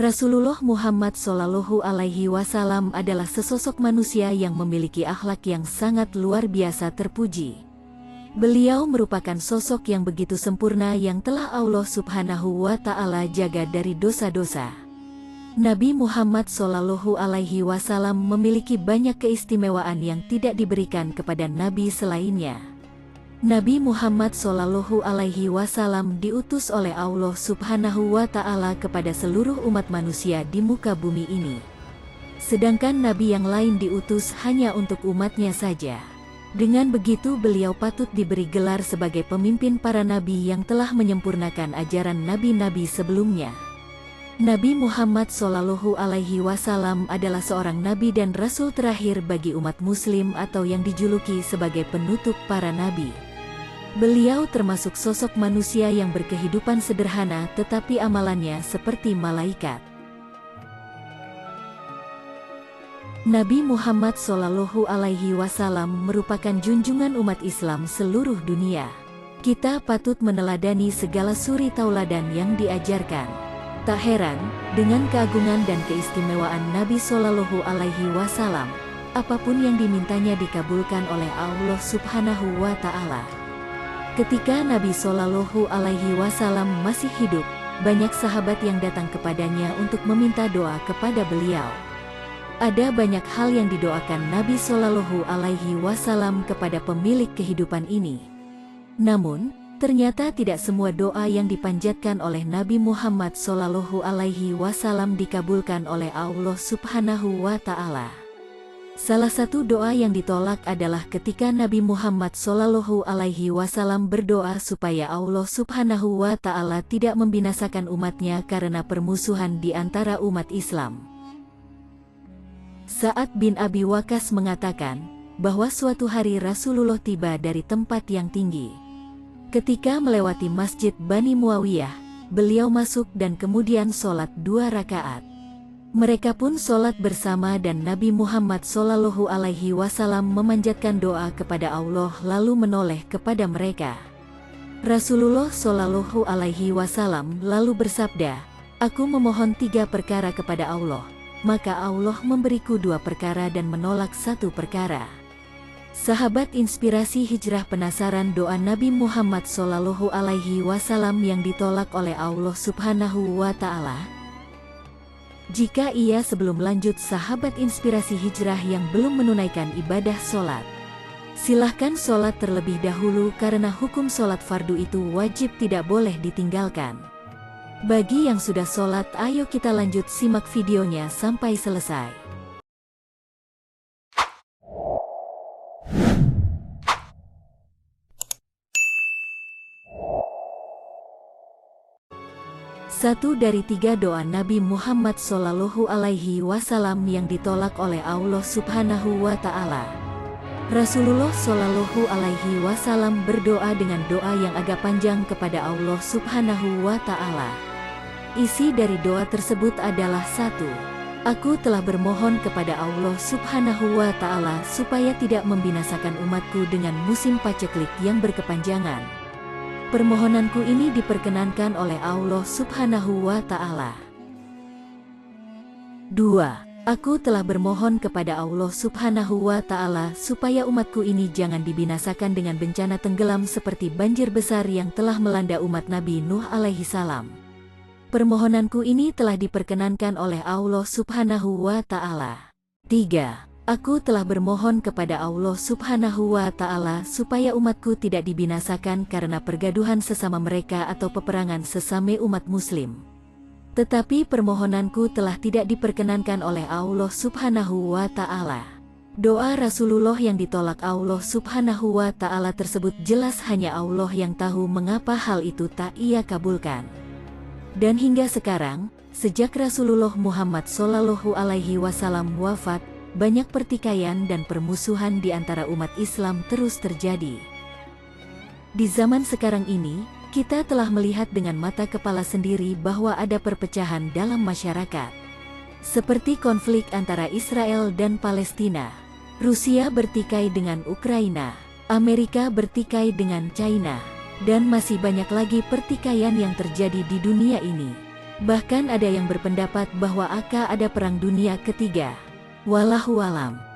Rasulullah Muhammad Shallallahu Alaihi Wasallam adalah sesosok manusia yang memiliki akhlak yang sangat luar biasa terpuji. Beliau merupakan sosok yang begitu sempurna yang telah Allah Subhanahu wa Ta'ala jaga dari dosa-dosa. Nabi Muhammad Shallallahu Alaihi Wasallam memiliki banyak keistimewaan yang tidak diberikan kepada nabi selainnya. Nabi Muhammad Shallallahu Alaihi Wasallam diutus oleh Allah Subhanahu wa Ta'ala kepada seluruh umat manusia di muka bumi ini. Sedangkan nabi yang lain diutus hanya untuk umatnya saja. Dengan begitu beliau patut diberi gelar sebagai pemimpin para nabi yang telah menyempurnakan ajaran nabi-nabi sebelumnya. Nabi Muhammad Shallallahu Alaihi Wasallam adalah seorang nabi dan rasul terakhir bagi umat muslim atau yang dijuluki sebagai penutup para nabi. Beliau termasuk sosok manusia yang berkehidupan sederhana tetapi amalannya seperti malaikat. Nabi Muhammad Shallallahu Alaihi Wasallam merupakan junjungan umat Islam seluruh dunia. Kita patut meneladani segala suri tauladan yang diajarkan. Tak heran, dengan keagungan dan keistimewaan Nabi Shallallahu Alaihi Wasallam, apapun yang dimintanya dikabulkan oleh Allah Subhanahu wa Ta'ala. Ketika Nabi Shallallahu Alaihi Wasallam masih hidup, banyak sahabat yang datang kepadanya untuk meminta doa kepada beliau. Ada banyak hal yang didoakan Nabi Shallallahu Alaihi Wasallam kepada pemilik kehidupan ini. Namun, ternyata tidak semua doa yang dipanjatkan oleh Nabi Muhammad Shallallahu Alaihi Wasallam dikabulkan oleh Allah Subhanahu wa Ta'ala. Salah satu doa yang ditolak adalah ketika Nabi Muhammad Shallallahu Alaihi Wasallam berdoa supaya Allah Subhanahu wa Ta'ala tidak membinasakan umatnya karena permusuhan di antara umat Islam. Sa'ad bin Abi Waqqas mengatakan bahwa suatu hari Rasulullah tiba dari tempat yang tinggi. Ketika melewati Masjid Bani Muawiyah, beliau masuk dan kemudian sholat 2 rakaat. Mereka pun sholat bersama dan Nabi Muhammad Shallallahu Alaihi Wasallam memanjatkan doa kepada Allah lalu menoleh kepada mereka. Rasulullah Shallallahu Alaihi Wasallam lalu bersabda, "Aku memohon 3 perkara kepada Allah, maka Allah memberiku 2 perkara dan menolak 1 perkara." Sahabat inspirasi hijrah penasaran doa Nabi Muhammad Shallallahu Alaihi Wasallam yang ditolak oleh Allah Subhanahu wa Ta'ala. Jika ia sebelum lanjut sahabat inspirasi hijrah yang belum menunaikan ibadah sholat, silahkan sholat terlebih dahulu karena hukum sholat fardu itu wajib tidak boleh ditinggalkan. Bagi yang sudah sholat, ayo kita lanjut simak videonya sampai selesai. Satu dari 3 doa Nabi Muhammad Shallallahu Alaihi Wasallam yang ditolak oleh Allah Subhanahu wa Ta'ala. Rasulullah Shallallahu Alaihi Wasallam berdoa dengan doa yang agak panjang kepada Allah Subhanahu wa Ta'ala. Isi dari doa tersebut adalah 1. Aku telah bermohon kepada Allah Subhanahu wa Ta'ala supaya tidak membinasakan umatku dengan musim paceklik yang berkepanjangan. Permohonanku ini diperkenankan oleh Allah Subhanahu wa Ta'ala. 2. Aku telah bermohon kepada Allah Subhanahu wa Ta'ala supaya umatku ini jangan dibinasakan dengan bencana tenggelam seperti banjir besar yang telah melanda umat Nabi Nuh alaihi salam. Permohonanku ini telah diperkenankan oleh Allah Subhanahu wa Ta'ala. 3. Aku telah bermohon kepada Allah Subhanahu wa Ta'ala supaya umatku tidak dibinasakan karena pergaduhan sesama mereka atau peperangan sesama umat muslim. Tetapi permohonanku telah tidak diperkenankan oleh Allah Subhanahu wa Ta'ala. Doa Rasulullah yang ditolak Allah Subhanahu wa Ta'ala tersebut jelas hanya Allah yang tahu mengapa hal itu tak ia kabulkan. Dan hingga sekarang, sejak Rasulullah Muhammad Shallallahu Alaihi Wasallam wafat, banyak pertikaian dan permusuhan di antara umat Islam terus terjadi. Di zaman sekarang ini, kita telah melihat dengan mata kepala sendiri bahwa ada perpecahan dalam masyarakat. Seperti konflik antara Israel dan Palestina, Rusia bertikai dengan Ukraina, Amerika bertikai dengan China, dan masih banyak lagi pertikaian yang terjadi di dunia ini. Bahkan ada yang berpendapat bahwa akan ada perang dunia ketiga. Wallahu alam.